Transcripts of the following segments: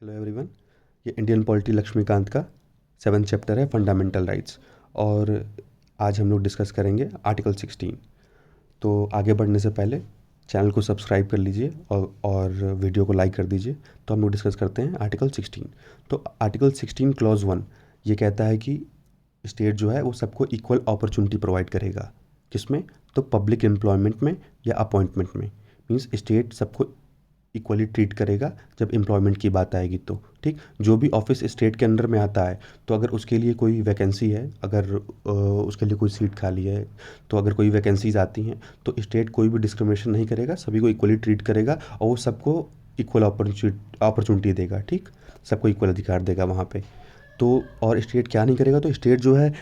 Hello everyone. ये Indian polity Laxmikant का 7th chapter है फंडामेंटल राइट्स। और आज हम लोग डिस्कस करेंगे आर्टिकल 16। तो आगे बढ़ने से पहले चैनल को सब्सक्राइब कर लीजिए और वीडियो को लाइक कर दीजिए। तो हम लोग डिस्कस करते हैं आर्टिकल 16। तो आर्टिकल 16 क्लॉज 1 ये कहता है कि स्टेट जो है वो सबको इक्वल अपॉर्चुनिटी प्रोवाइड करेगा। किसमें? तो पब्लिक एम्प्लॉयमेंट में या अपॉइंटमेंट में। मीन्स स्टेट सबको इक्वली ट्रीट करेगा जब एम्प्लॉयमेंट की बात आएगी। तो ठीक, जो भी ऑफिस स्टेट के अंडर में आता है, तो अगर उसके लिए कोई वैकेंसी है, अगर उसके लिए कोई सीट खाली है, तो अगर कोई वैकेंसीज आती हैं तो स्टेट कोई भी डिस्क्रिमिनेशन नहीं करेगा, सभी को इक्वली ट्रीट करेगा और वो सबको इक्वल अपॉर्चुनिटी देगा। ठीक, सबको इक्वल अधिकार देगा वहाँ पे। तो और स्टेट क्या नहीं करेगा? तो स्टेट जो है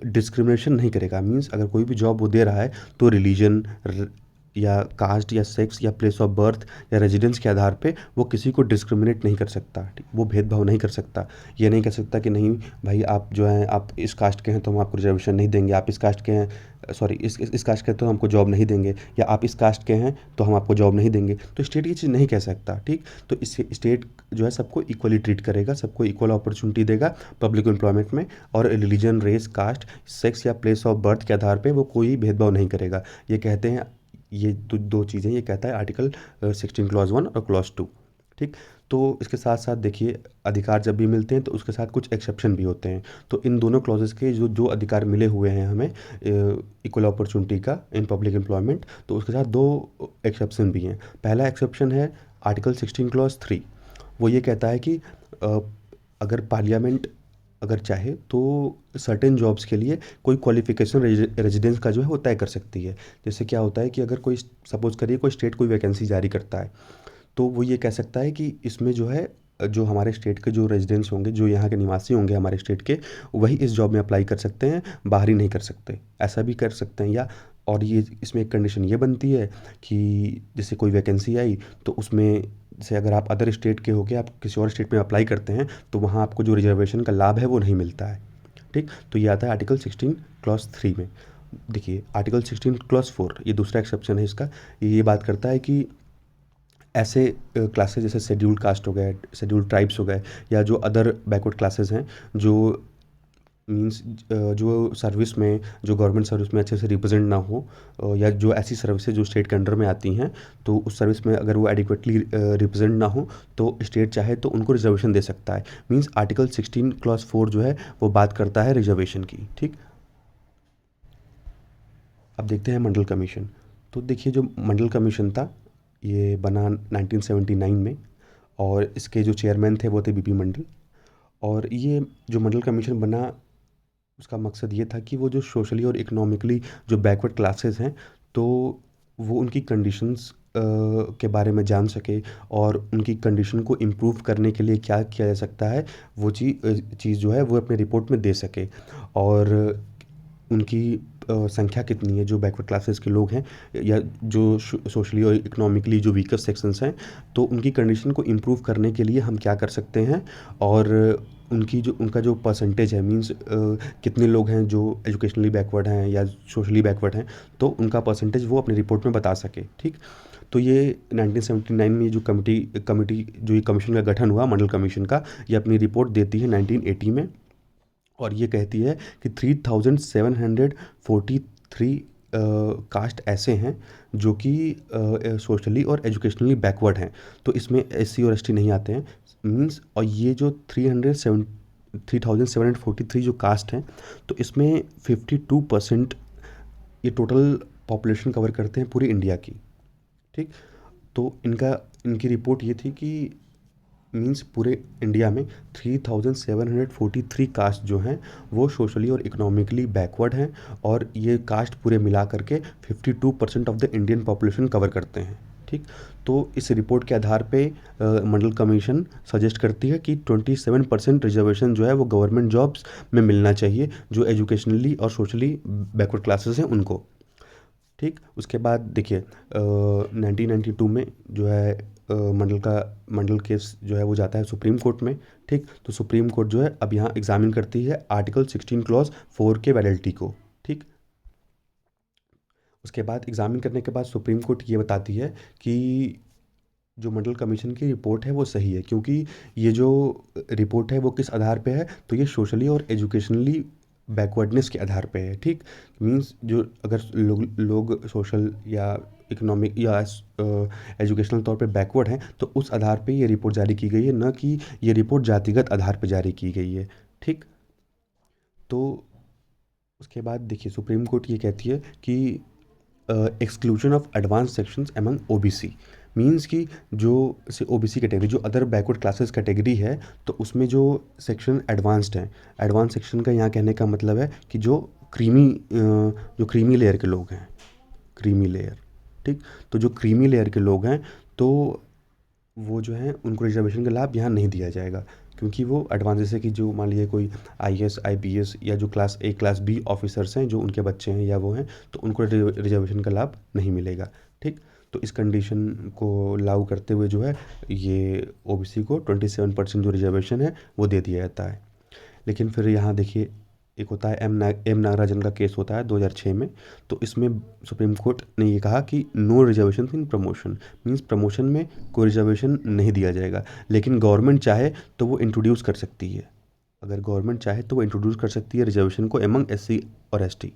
डिस्क्रिमिनेशन नहीं करेगा। मीन्स अगर कोई भी जॉब वो दे रहा है तो रिलीजन या कास्ट या सेक्स या प्लेस ऑफ बर्थ या रेजिडेंस के आधार पे वो किसी को डिस्क्रिमिनेट नहीं कर सकता। ठीक, वो भेदभाव नहीं कर सकता। ये नहीं कह सकता कि नहीं भाई, आप जो हैं आप इस कास्ट के हैं तो हम आपको रिजर्वेशन नहीं देंगे, आप इस कास्ट के हैं, सॉरी इस कास्ट के हैं तो हमको जॉब नहीं देंगे, या आप इस कास्ट के हैं तो हम आपको जॉब नहीं देंगे। तो स्टेट ये चीज़ नहीं कह सकता। ठीक, तो इससे स्टेट जो है सबको इक्वली ट्रीट करेगा, सबको इक्वल अपॉर्चुनिटी देगा पब्लिक एम्प्लॉयमेंट में, और रिलीजन, रेस, कास्ट, सेक्स या प्लेस ऑफ बर्थ के आधार पे वो कोई भेदभाव नहीं करेगा। ये कहते हैं, ये दो चीज़ें ये कहता है आर्टिकल 16 क्लॉज 1 और क्लॉज 2। ठीक, तो इसके साथ साथ देखिए, अधिकार जब भी मिलते हैं तो उसके साथ कुछ एक्सेप्शन भी होते हैं। तो इन दोनों क्लॉजेस के जो जो अधिकार मिले हुए हैं हमें इक्वल अपॉर्चुनिटी का इन पब्लिक एम्प्लॉयमेंट, तो उसके साथ दो एक्सेप्शन भी हैं। पहला एक्सेप्शन है आर्टिकल 16 क्लॉज 3। वो ये कहता है कि अ, अगर पार्लियामेंट अगर चाहे तो सर्टेन जॉब्स के लिए कोई क्वालिफिकेशन रेजिडेंस का जो है वो तय कर सकती है। जैसे क्या होता है कि अगर कोई, सपोज करिए कोई स्टेट कोई वैकेंसी जारी करता है, तो वो ये कह सकता है कि इसमें जो है जो हमारे स्टेट के जो रेजिडेंट्स होंगे, जो यहाँ के निवासी होंगे हमारे स्टेट के, वही इस जॉब में अप्लाई कर सकते हैं, बाहरी नहीं कर सकते। ऐसा भी कर सकते हैं। या और ये इसमें एक कंडीशन ये बनती है कि जैसे कोई वैकेंसी आई तो उसमें जैसे अगर आप अदर स्टेट के होके आप किसी और स्टेट में अप्लाई करते हैं तो वहाँ आपको जो रिजर्वेशन का लाभ है वो नहीं मिलता है। ठीक, तो ये आता है आर्टिकल 16 क्लॉज 3 में। देखिए आर्टिकल 16 क्लॉज 4 ये दूसरा एक्सेप्शन है इसका। ये बात करता है कि ऐसे क्लासेस जैसे शेड्यूल्ड कास्ट हो गए, शेड्यूल्ड ट्राइब्स हो गए, या जो अदर बैकवर्ड क्लासेस हैं, जो मींस जो सर्विस में, जो गवर्नमेंट सर्विस में अच्छे से रिप्रेजेंट ना हो, या जो ऐसी सर्विसेज जो स्टेट के अंडर में आती हैं, तो उस सर्विस में अगर वो एडिक्वेटली रिप्रेजेंट ना हो तो स्टेट चाहे तो उनको रिजर्वेशन दे सकता है। मींस आर्टिकल 16 क्लॉज 4 जो है वो बात करता है रिजर्वेशन की। ठीक, अब देखते हैं मंडल कमीशन। तो देखिए, जो मंडल कमीशन था ये बना 1979 में, और इसके जो चेयरमैन थे वो थे बीपी मंडल। और ये जो मंडल कमीशन बना, उसका मकसद ये था कि वो जो सोशली और इकोनॉमिकली जो बैकवर्ड क्लासेस हैं, तो वो उनकी कंडीशंस के बारे में जान सके, और उनकी कंडीशन को इम्प्रूव करने के लिए क्या किया जा सकता है वो चीज़ जो है वो अपने रिपोर्ट में दे सके। और उनकी संख्या कितनी है जो बैकवर्ड क्लासेस के लोग हैं, या जो सोशली और इकोनॉमिकली जो वीकर सेक्शंस हैं, तो उनकी कंडीशन को इम्प्रूव करने के लिए हम क्या कर सकते हैं। और उनका जो परसेंटेज है, मींस कितने लोग हैं जो एजुकेशनली बैकवर्ड हैं या सोशली बैकवर्ड हैं, तो उनका परसेंटेज वो अपनी रिपोर्ट में बता सके। ठीक, तो ये 1979 में जो कमिटी जो ये कमीशन का गठन हुआ मंडल कमीशन का, ये अपनी रिपोर्ट देती है 1980 में। और ये कहती है कि 3743 कास्ट ऐसे हैं जो कि सोशली और एजुकेशनली बैकवर्ड हैं। तो इसमें एससी और एसटी नहीं आते हैं। मींस, और ये जो 3743 जो कास्ट हैं, तो इसमें 52% ये टोटल पॉपुलेशन कवर करते हैं पूरी इंडिया की। ठीक, तो इनकी रिपोर्ट ये थी कि मींस पूरे इंडिया में 3743 कास्ट जो हैं वो सोशली और इकोनॉमिकली बैकवर्ड हैं, और ये कास्ट पूरे मिला करके 52% of the Indian population cover करते हैं। ठीक, तो इस रिपोर्ट के आधार पे मंडल कमीशन सजेस्ट करती है कि 27% रिजर्वेशन जो है वो गवर्नमेंट जॉब्स में मिलना चाहिए, जो एजुकेशनली और सोशली बैकवर्ड क्लासेस हैं उनको। ठीक, उसके बाद देखिए 1992 में जो है मंडल केस जो है वो जाता है सुप्रीम कोर्ट में। ठीक, तो सुप्रीम कोर्ट जो है अब यहाँ एग्जामिन करती है आर्टिकल 16 क्लॉज 4 के वैलिडिटी को। ठीक, उसके बाद एग्जामिन करने के बाद सुप्रीम कोर्ट ये बताती है कि जो मंडल कमीशन की रिपोर्ट है वो सही है, क्योंकि ये जो रिपोर्ट है वो किस आधार पे है, तो ये सोशली और एजुकेशनली बैकवर्डनेस के आधार पे है। ठीक, मींस जो अगर लोग सोशल या इकोनॉमिक या एजुकेशनल तौर पे बैकवर्ड हैं, तो उस आधार पे ये रिपोर्ट जारी की गई है, न कि ये रिपोर्ट जातिगत आधार पे जारी की गई है। ठीक, तो उसके बाद देखिए सुप्रीम कोर्ट ये कहती है कि exclusion of advance sections among OBC, means कि जो से ओबीसी कैटेगरी, जो अदर बैकवर्ड क्लासेस कैटेगरी है, तो उसमें जो सेक्शन एडवांस्ड हैं, एडवांस सेक्शन का यहाँ कहने का मतलब है कि जो क्रीमी लेयर के लोग हैं, क्रीमी लेयर। ठीक, तो जो क्रीमी लेयर के लोग हैं, तो वो जो हैं उनको रिजर्वेशन का लाभ यहाँ नहीं दिया जाएगा, क्योंकि वो एडवांस, जैसे कि जो मान लीजिए कोई आईएएस आईपीएस या जो class A class B officers हैं, जो उनके बच्चे हैं या वो हैं, तो उनको रिजर्वेशन का लाभ नहीं मिलेगा। ठीक, तो इस कंडीशन को लागू करते हुए जो है ये ओबीसी को 27% जो रिजर्वेशन है वो दे दिया जाता है। लेकिन फिर यहाँ देखिए, एक होता है एम नागराजन का केस होता है 2006 में। तो इसमें सुप्रीम कोर्ट ने ये कहा कि no reservation in promotion, means promotion में कोई रिजर्वेशन नहीं दिया जाएगा, लेकिन गवर्नमेंट चाहे तो वो इंट्रोड्यूस कर सकती है। अगर गवर्नमेंट चाहे तो वो इंट्रोड्यूस कर सकती है रिजर्वेशन को एमंग एससी और ST,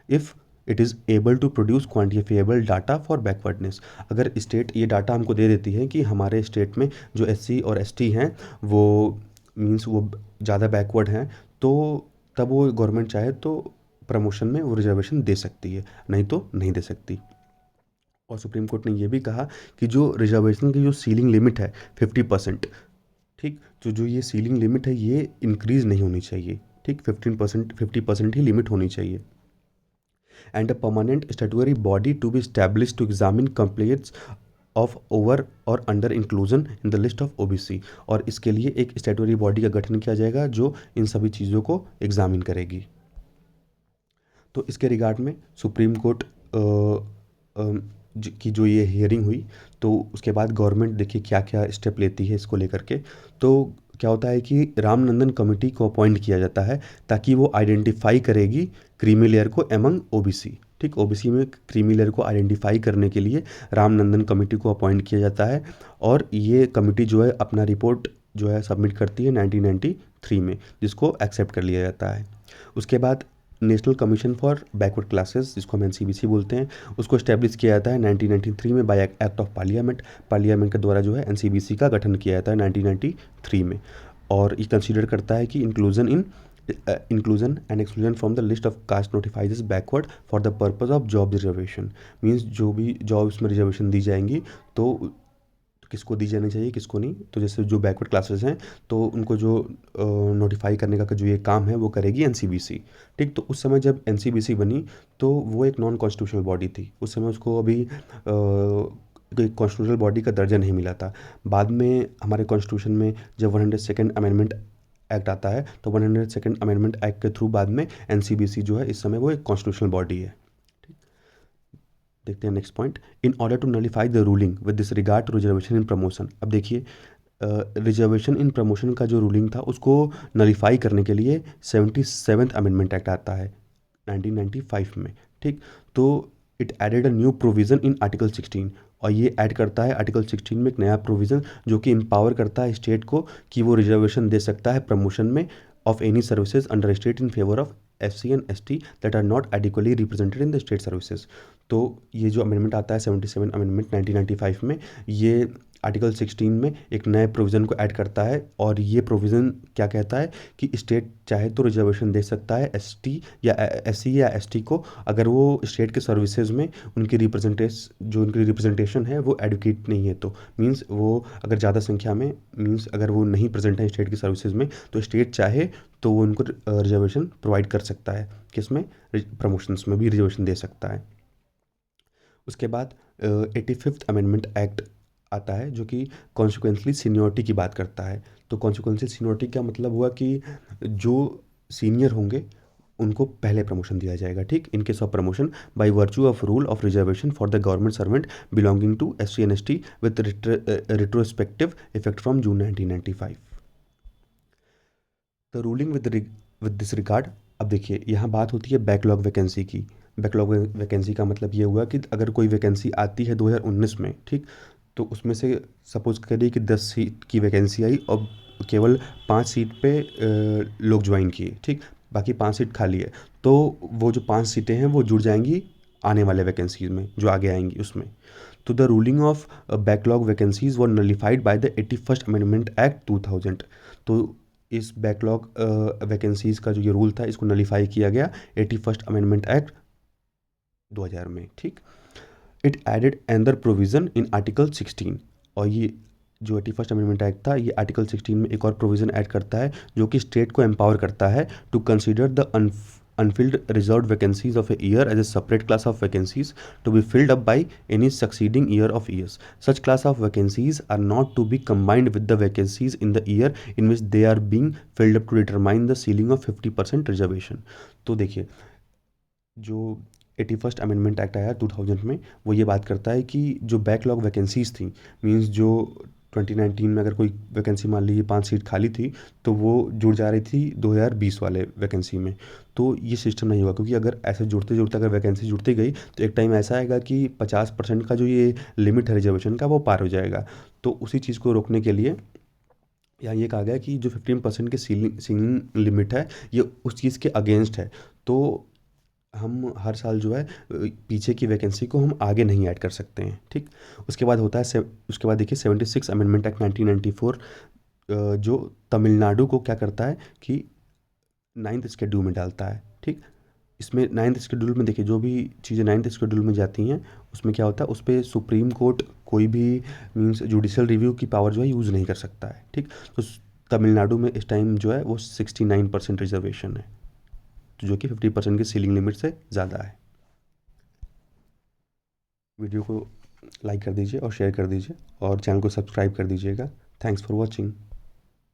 if it is able to produce quantifiable data for backwardness. अगर स्टेट ये डाटा हमको दे देती है कि हमारे स्टेट में जो एससी और एसटी हैं वो मींस वो ज़्यादा बैकवर्ड हैं, तो तब वो गवर्नमेंट चाहे तो प्रमोशन में वो रिजर्वेशन दे सकती है, नहीं तो नहीं दे सकती। और सुप्रीम कोर्ट ने ये भी कहा कि जो रिजर्वेशन की जो सीलिंग लिमिट है 50%, ठीक, तो जो ये सीलिंग लिमिट है ये इंक्रीज़ नहीं होनी चाहिए। ठीक, 15% 50% ही लिमिट होनी चाहिए। And a permanent statutory body to be establish to examine complaints of over or under inclusion in the list of OBC. और इसके लिए एक स्टैट्यूटरी बॉडी का गठन किया जाएगा जो इन सभी चीज़ों को एग्जामिन करेगी। तो इसके रिगार्ड में सुप्रीम कोर्ट की जो ये हियरिंग हुई, तो उसके बाद गवर्नमेंट देखिए क्या क्या स्टेप लेती है इसको लेकर के। तो क्या होता है कि रामनंदन कमेटी को अपॉइंट किया जाता है, ताकि वो आइडेंटिफाई करेगी क्रीमी लेयर को एमंग ओबीसी। ठीक, ओबीसी में क्रीमी लेयर को आइडेंटिफाई करने के लिए रामनंदन कमेटी को अपॉइंट किया जाता है, और ये कमेटी जो है अपना रिपोर्ट जो है सबमिट करती है 1993 में, जिसको एक्सेप्ट कर लिया जाता है। उसके बाद national commission for backward classes, जिसको हम एनसीबीसी बोलते हैं, उसको इस्टेब्लिश किया जाता है 1993 में bye act of parliament. Parliament के द्वारा जो है एनसीबीसी का गठन किया जाता है 1993 में। और ये कंसीडर करता है कि inclusion and exclusion from the list of caste notifies is backward for the purpose of job reservation, means जो भी जॉब्स में रिजर्वेशन दी जाएंगी तो किसको दी जानी चाहिए किसको नहीं। तो जैसे जो बैकवर्ड क्लासेस हैं तो उनको जो नोटिफाई करने का जो ये काम है वो करेगी एनसीबीसी। ठीक, तो उस समय जब एनसीबीसी बनी तो वो एक नॉन कॉन्स्टिट्यूशनल बॉडी थी, उस समय उसको अभी कोई कॉन्स्टिट्यूशनल बॉडी का दर्जा नहीं मिला था। बाद में हमारे कॉन्स्टिट्यूशन में जब 102nd अमेंडमेंट एक्ट आता है, तो 102nd अमेंडमेंट एक्ट के थ्रू बाद में एनसीबीसी जो है इस समय वो एक कॉन्स्टिट्यूशनल बॉडी है। देखते हैं next point, in order to nullify the ruling with this regard to reservation in promotion. अब देखिए रिजर्वेशन इन प्रमोशन का जो रूलिंग था उसको नलिफाई करने के लिए 77th अमेंडमेंट एक्ट आता है 1995 में। ठीक, तो it added a new provision in article 16, और ये ऐड करता है आर्टिकल 16 में एक नया प्रोविज़न जो कि एम्पावर करता है स्टेट को कि वो रिजर्वेशन दे सकता है प्रमोशन में of any services under state in favor of SC and ST that are not adequately represented in the state services। तो ये जो अमेंडमेंट आता है 77 अमेंडमेंट 1995 में, ये आर्टिकल 16 में एक नए प्रोविज़न को ऐड करता है, और ये प्रोविज़न क्या कहता है कि स्टेट चाहे तो रिजर्वेशन दे सकता है एसटी या एससी या एसटी को, अगर वो स्टेट के सर्विसेज में उनकी रिप्रेजेंटेशन है वो एडवोकेट नहीं है, तो मींस वो अगर ज़्यादा संख्या में, मींस अगर वो नहीं प्रेजेंट है स्टेट की सर्विसेज में, तो स्टेट चाहे तो वो उनको रिजर्वेशन प्रोवाइड कर सकता है, किसमें, प्रमोशंस में भी रिजर्वेशन दे सकता है। उसके बाद 85th अमेंडमेंट एक्ट आता है जो कि कॉन्सिक्वेंसली सीनियरिटी की बात करता है। तो कॉन्सिक्वेंसली सीनियरिटी का मतलब हुआ कि जो सीनियर होंगे उनको पहले प्रमोशन दिया जाएगा। ठीक, in case of promotion by virtue of rule of reservation for the government servant belonging to SC and ST with retrospective effect from June 1995। The ruling with this regard. अब देखिए यहाँ बात होती है बैकलॉग वैकेंसी की। Backlog vacancy का मतलब ये हुआ कि अगर कोई वैकेंसी आती है 2019 में, ठीक, तो उसमें से सपोज करिए कि 10 सीट की वैकेंसी आई और केवल 5 सीट पे लोग ज्वाइन किए, ठीक, बाकी 5 सीट खाली है। तो वो जो 5 सीटें हैं वो जुड़ जाएंगी आने वाले वैकेंसीज में जो आगे आएंगी उसमें। तो the ruling of backlog vacancies were nullified by the 81st amendment act 2000। तो इस बैकलॉग वैकेंसीज का जो ये रूल था इसको नलिफाई किया गया 81st अमेंडमेंट एक्ट 2000 में, ठीक। It added another provision in article 16। और ये जो 81st अमेंडमेंट एक्ट था ये आर्टिकल 16 में एक और प्रोविज़न ऐड करता है जो कि स्टेट को एम्पावर करता है to consider the unfilled reserved vacancies of a year as a separate class of vacancies to be filled up by any succeeding year of years. Such class of vacancies are not to be combined with the vacancies in the year in which they are being filled up to determine the ceiling of 50% reservation. तो देखिए, जो 81st amendment act आया 2000 में वो ये बात करता है कि जो बैकलॉग वैकेंसीज थी, मींस जो 2019 में अगर कोई वैकेंसी मान लीजिए 5 सीट खाली थी तो वो जुड़ जा रही थी 2020 वाले वैकेंसी में। तो ये सिस्टम नहीं हुआ, क्योंकि अगर ऐसे जुड़ते जुड़ते अगर वैकेंसी जुड़ती गई तो एक टाइम ऐसा आएगा कि 50% का जो ये लिमिट है रिजर्वेशन का वो पार हो जाएगा। तो उसी चीज़ को रोकने के लिए यहाँ ये कहा गया कि जो 15% की सीलिंग लिमिट है ये उस चीज़ के अगेंस्ट है। तो हम हर साल जो है पीछे की वैकेंसी को हम आगे नहीं ऐड कर सकते हैं, ठीक। उसके बाद होता है उसके बाद देखिए 76 अमेंडमेंट एक्ट 1994, जो तमिलनाडु को क्या करता है कि 9th शेड्यूल में डालता है, ठीक। इसमें 9th शेड्यूल में देखिए जो भी चीज़ें 9th शेड्यूल में जाती हैं उसमें क्या होता है, उस पर सुप्रीम कोर्ट कोई भी मीन्स जुडिशल रिव्यू की पावर जो है यूज़ नहीं कर सकता है, ठीक। तो तमिलनाडु में इस टाइम जो है वो 69% रिजर्वेशन है, तो जो कि 50% की सीलिंग लिमिट से ज़्यादा है। वीडियो को लाइक कर दीजिए और शेयर कर दीजिए और चैनल को सब्सक्राइब कर दीजिएगा। Thanks for watching.